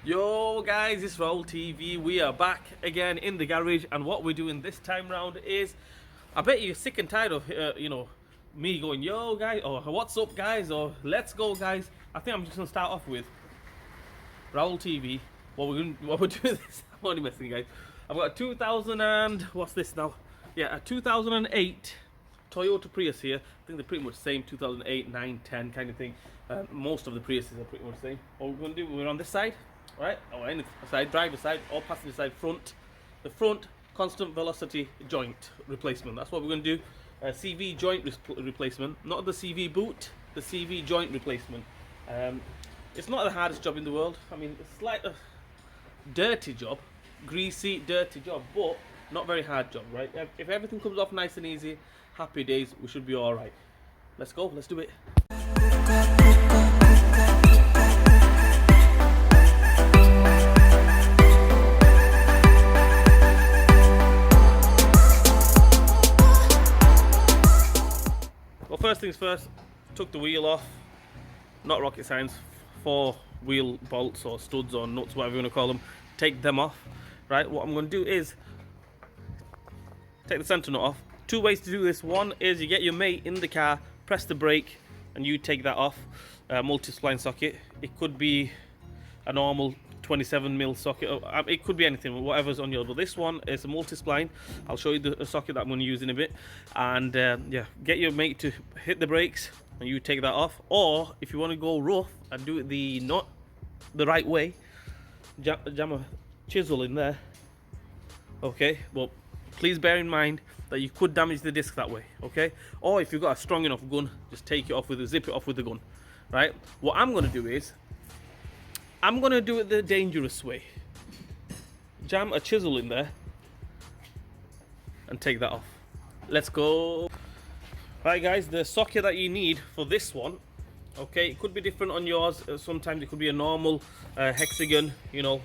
Yo guys, it's Roll TV. We are back again in the garage, and what we're doing this time round is, I bet you're sick and tired of me going yo guys, or what's up guys, or let's go guys. I think I'm just gonna start off with Raul TV. What we're doing this. I'm only messing, guys. I've got a 2000 and what's this now? Yeah, a 2008 Toyota Prius here. I think they're pretty much the same, 2008, 9, 10 kind of thing. Most of the Priuses are pretty much the same. What we're going to do, we're on this side, right? Or any side, driver side, or passenger side, front. The front constant velocity joint replacement. That's what we're going to do. CV joint replacement, not the CV boot, the CV joint replacement. It's not the hardest job in the world. I mean, it's like a dirty job, greasy, dirty job, but not very hard job, right? If everything comes off nice and easy, happy days, we should be all right. Let's go, let's do it. Well, first things first, took the wheel off. Not rocket science. 4 wheel bolts or studs or nuts, whatever you want to call them. Take them off, right? What I'm going to do is take the center nut off. 2 ways to do this. One is you get your mate in the car, press the brake, and you take that off. Multi-spline socket. It could be a normal 27mm socket. It could be anything, whatever's on yours. But this one is a multi-spline. I'll show you the socket that I'm going to use in a bit. And yeah, get your mate to hit the brakes, and you take that off. Or if you want to go rough and do it not the right way, jam a chisel in there. Okay, well, please bear in mind that you could damage the disc that way, okay? Or if you've got a strong enough gun, just take it off with zip it off with the gun, right? What I'm gonna do is, I'm gonna do it the dangerous way. Jam a chisel in there and take that off. Let's go. Right guys, the socket that you need for this one, okay, it could be different on yours. Sometimes it could be a normal hexagon, you know,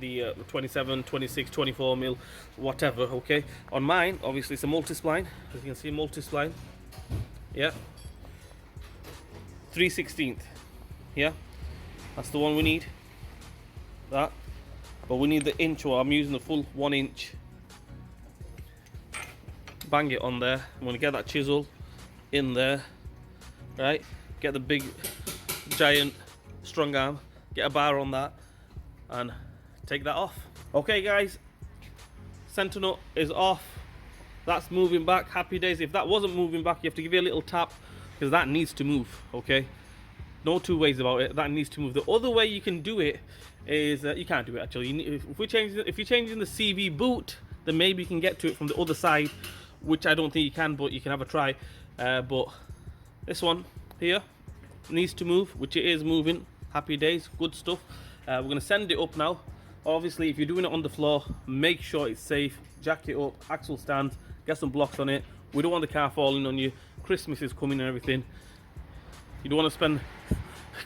the 27, 26, 24mm, whatever, okay. On mine, obviously it's a multi-spline, as you can see, multi-spline, yeah. 3/16, yeah, that's the one we need, that. But we need the inch, or I'm using the full 1 inch. Bang it on there. I'm gonna get that chisel in there, right? Get the big, giant, strong arm, get a bar on that, and take that off. Okay guys, center nut is off. That's moving back, happy days. If that wasn't moving back, you have to give it a little tap, because that needs to move, okay? No two ways about it, that needs to move. The other way you can do it is, you can't do it actually. If you're changing the CV boot, then maybe you can get to it from the other side, which I don't think you can, but you can have a try. But this one here needs to move, which it is moving. Happy days, good stuff. We're gonna send it up now. Obviously, if you're doing it on the floor, make sure it's safe. Jack it up, axle stands, get some blocks on it. We don't want the car falling on you. Christmas is coming and everything. You don't want to spend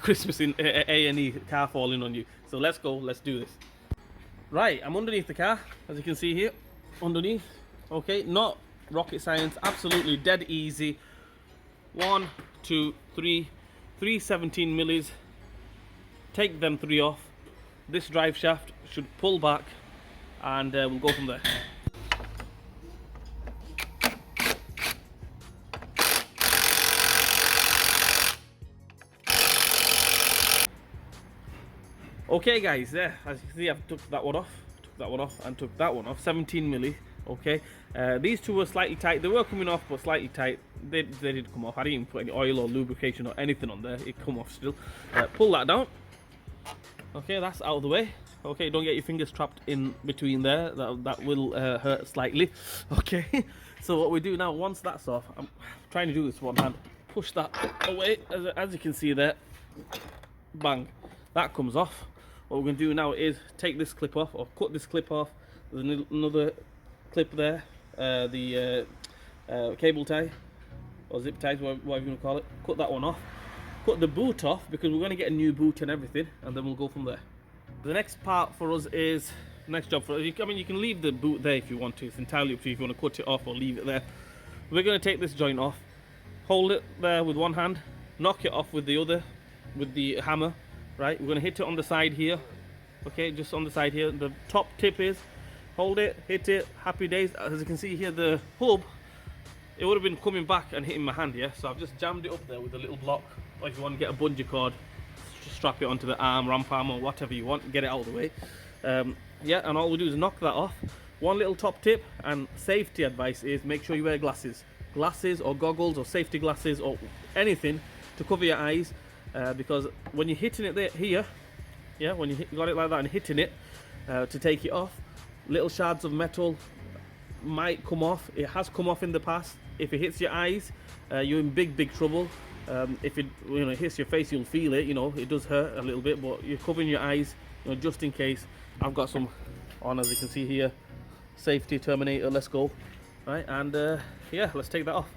Christmas in A&E, car falling on you. So let's go, let's do this. Right, I'm underneath the car, as you can see here, underneath. Okay, not rocket science, absolutely dead easy. 1, 2, 3, 17mm. Take them 3 off. This drive shaft should pull back, and we'll go from there. Okay guys, there, as you can see, I've took that one off, and took that one off, 17mm. Okay, these two were slightly tight. They were coming off, but slightly tight. They did come off. I didn't even put any oil or lubrication or anything on there. It come off still. Pull that down. Okay, that's out of the way. Okay, don't get your fingers trapped in between there. That will hurt slightly. Okay, so what we do now, once that's off, I'm trying to do this one hand. Push that away, as you can see there. Bang, that comes off. What we're going to do now is take this clip off, or cut this clip off. There's another clip there, the cable tie or zip ties, whatever you want to call it. Cut that one off. Cut the boot off, because we're going to get a new boot and everything, and then we'll go from there. The next part for us is, next job for us, I mean, you can leave the boot there if you want to. It's entirely up to you if you want to cut it off or leave it there. We're going to take this joint off, hold it there with one hand, knock it off with the other, with the hammer, right? We're going to hit it on the side here, Okay, just on the side here. The top tip is hold it, hit it, happy days. As you can see here, the hub, it would have been coming back and hitting my hand, yeah? So I've just jammed it up there with a little block. Or if you want to get a bungee cord, just strap it onto the arm, ramp arm, or whatever you want, get it out of the way. Yeah, and all we do is knock that off. One little top tip and safety advice is make sure you wear glasses. Glasses or goggles or safety glasses or anything to cover your eyes, because when you're hitting it there, here, yeah, when you got it like that and hitting it to take it off, little shards of metal might come off. It has come off in the past. If it hits your eyes, you're in big trouble. If it hits your face, you'll feel it. It does hurt a little bit, but you're covering your eyes, just in case. I've got some on, as you can see here. Safety Terminator, let's go. Right, and yeah, let's take that off.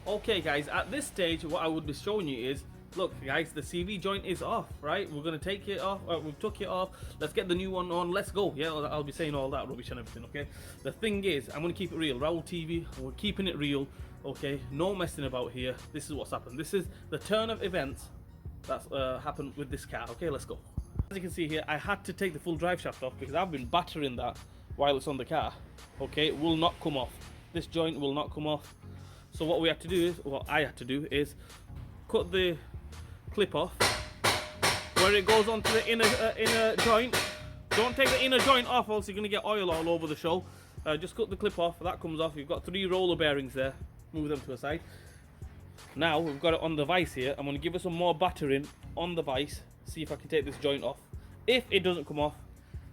Okay guys, at this stage what I would be showing you is, look guys, the CV joint is off, right? We're gonna take it off, we've took it off, let's get the new one on, let's go. Yeah, I'll be saying all that rubbish and everything, okay? The thing is, I'm gonna keep it real. Raoul TV, we're keeping it real, okay? No messing about here. This is what's happened. This is the turn of events that's happened with this car, okay? Let's go. As you can see here, I had to take the full drive shaft off because I've been battering that while it's on the car, okay? It will not come off. This joint will not come off. So what we have to do is, what I had to do is cut the clip off where it goes onto the inner joint. Don't take the inner joint off, else you're going to get oil all over the show. Just cut the clip off, that comes off. You've got 3 roller bearings there. Move them to a side. Now we've got it on the vise here. I'm going to give it some more battering on the vise. See if I can take this joint off. If it doesn't come off,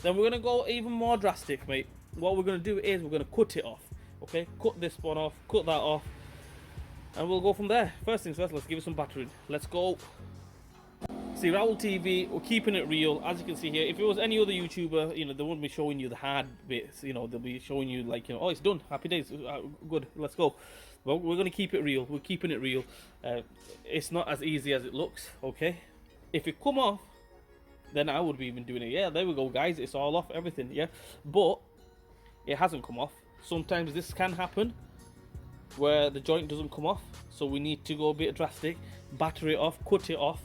then we're going to go even more drastic, mate. What we're going to do is we're going to cut it off. Okay, cut this one off, cut that off, and we'll go from there. First things first, let's give it some battering. Let's go. See, Raoul TV, we're keeping it real. As you can see here, if it was any other YouTuber, they wouldn't be showing you the hard bits. They'll be showing you like, oh, it's done, happy days, good, let's go. Well, we're going to keep it real. We're keeping it real. It's not as easy as it looks, okay? If it come off, then I would be even doing it. Yeah, there we go, guys. It's all off, everything, yeah? But it hasn't come off. Sometimes this can happen where the joint doesn't come off. So we need to go a bit drastic. Batter it off, cut it off.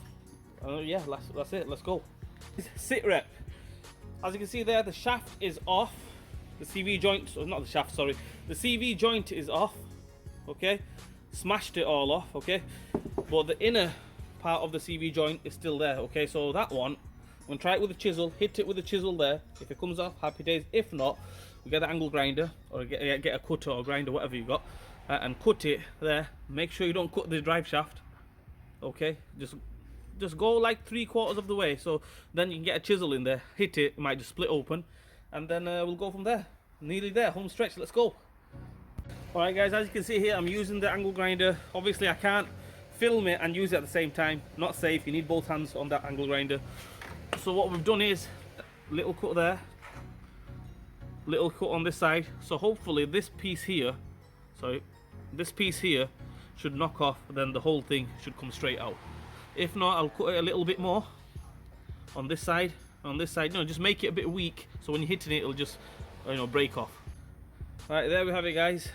Yeah, that's it. Let's go. Sit rep. As you can see there, the shaft is off. The CV joint, or not the shaft, sorry. The CV joint is off, okay? Smashed it all off, okay? But the inner part of the CV joint is still there, okay? So that one, I'm gonna try it with a chisel, hit it with a chisel there. If it comes off, happy days. If not, we get the angle grinder, or get a cutter or grinder, whatever you got, and cut it there. Make sure you don't cut the drive shaft, okay? Just go like 3/4 of the way, so then you can get a chisel in there, hit it, it might just split open, and then we'll go from there. Nearly there, home stretch, let's go. Alright guys, as you can see here, I'm using the angle grinder. Obviously I can't film it and use it at the same time, not safe. You need both hands on that angle grinder. So what we've done is little cut there, little cut on this side. So hopefully this piece here, this piece here should knock off, then the whole thing should come straight out. If not, I'll cut it a little bit more on this side, just make it a bit weak, so when you're hitting it, it'll just break off. Right, there we have it, guys.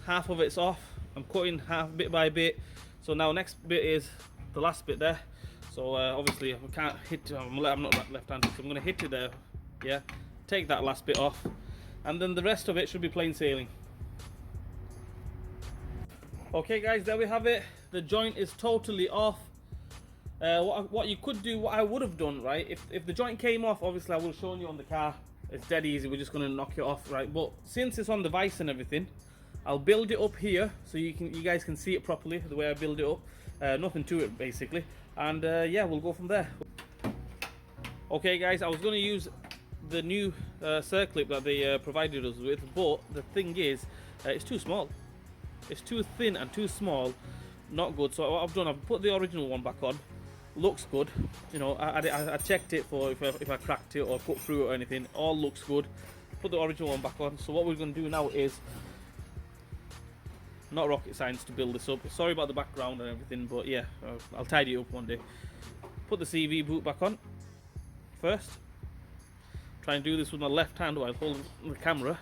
Half of it's off. I'm cutting half bit by bit. So now next bit is the last bit there. So obviously I can't hit, I'm not left-handed, so I'm going to hit it there, yeah, take that last bit off, and then the rest of it should be plain sailing. Okay guys, there we have it. The joint is totally off. What you could do, what I would have done, right, if the joint came off, obviously I would have shown you on the car. It's dead easy, we're just going to knock it off, right? But since it's on the vise and everything, I'll build it up here so you guys can see it properly, the way I build it up. Nothing to it basically, and yeah, we'll go from there. Okay guys, I was going to use the new circlip that they provided us with, but the thing is, it's too small. It's too thin and too small, not good. So what I've done, I've put the original one back on. Looks good, I checked it for if I cracked it or cut through it or anything. All looks good. Put the original one back on. So what we're going to do now is, not rocket science to build this up. Sorry about the background and everything, but yeah, I'll tidy it up one day. Put the CV boot back on first. Try and do this with my left hand while holding the camera.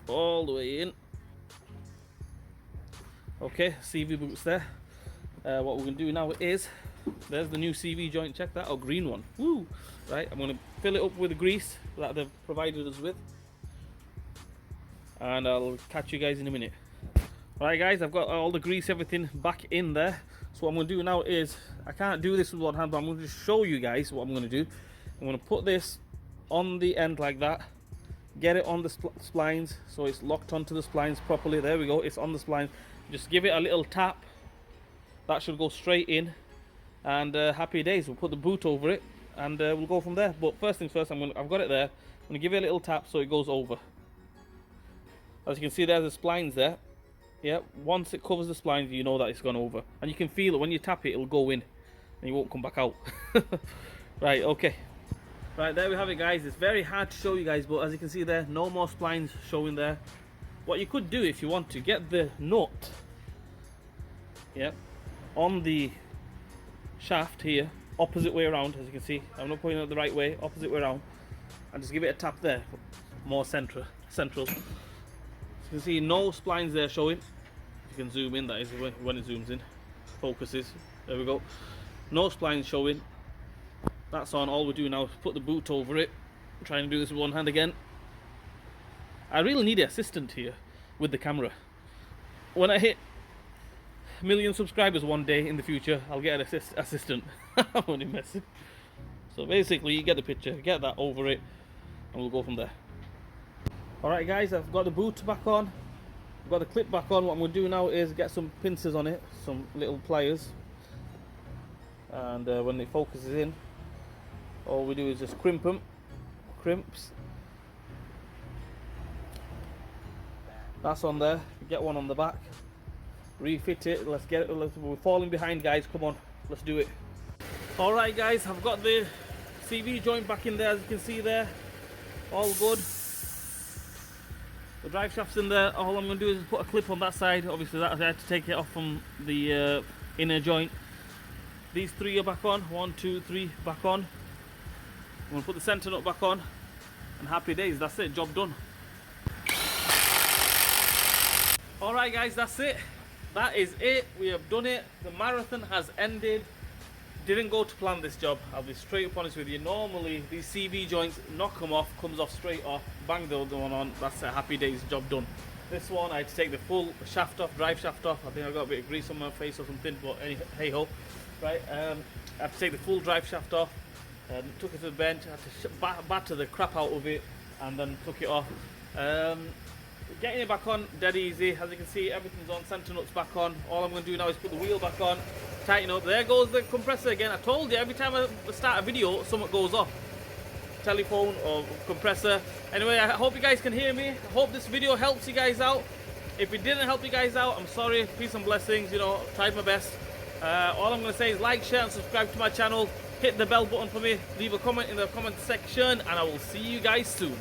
All the way in. Okay, CV boots there. What we're going to do now is, there's the new CV joint, check that out, green one. Woo! Right, I'm going to fill it up with the grease that they've provided us with. And I'll catch you guys in a minute. Right guys, I've got all the grease, everything back in there. So what I'm going to do now is, I can't do this with one hand, but I'm going to show you guys what I'm going to do. I'm going to put this on the end like that. Get it on the splines so it's locked onto the splines properly. There we go, it's on the splines. Just give it a little tap. That should go straight in. And happy days. We'll put the boot over it and we'll go from there. But first things first, I've got it there. I'm going to give it a little tap so it goes over. As you can see, there's the splines there. Yeah, once it covers the splines, you know that it's gone over. And you can feel it, when you tap it, it'll go in. And you won't come back out. Right, okay. Right, there we have it guys. It's very hard to show you guys, but as you can see there, no more splines showing there. What you could do if you want to, get the nut, yeah, on the shaft here, opposite way around, as you can see. I'm not pointing it the right way, opposite way around. And just give it a tap there, more central. You can see no splines there showing. You can zoom in, that is when it zooms in. Focuses. There we go. No splines showing. That's on. All we're doing now is put the boot over it. I'm trying to do this with one hand again. I really need an assistant here with the camera. When I hit 1 million subscribers one day in the future, I'll get an assistant. I'm only messing. So basically, you get the picture, get that over it, and we'll go from there. Alright guys, I've got the boot back on, I've got the clip back on. What I'm going to do now is get some pincers on it, some little pliers, and when it focuses in, all we do is just crimp them, crimps. That's on there, get one on the back, refit it, let's get it, we're falling behind guys, come on, let's do it. Alright guys, I've got the CV joint back in there, as you can see there, all good. The drive shaft's in there. All I'm going to do is put a clip on that side. Obviously that I had to take it off from the inner joint. These three are back on. 1, 2, 3 back on. I'm going to put the centre nut back on. And happy days, that's it, job done. Alright guys, that's it. That is it. We have done it. The marathon has ended. Didn't go to plan this job, I'll be straight up honest with you. Normally these CV joints, knock them off, comes off straight off, bang the other one on, that's a happy days, job done. This one I had to take the full shaft off, drive shaft off. I think I got a bit of grease on my face or something, but hey ho. Right, I had to take the full drive shaft off, took it to the bench, I had to batter the crap out of it and then took it off. Getting it back on, dead easy. As you can see, everything's on, centre nuts back on. All I'm going to do now is put the wheel back on, tighten up. There goes the compressor again. I told you, every time I start a video, something goes off. Telephone or compressor. Anyway, I hope you guys can hear me. I hope this video helps you guys out. If it didn't help you guys out, I'm sorry. Peace and blessings, you know, tried my best. All I'm going to say is like, share and subscribe to my channel. Hit the bell button for me. Leave a comment in the comment section and I will see you guys soon.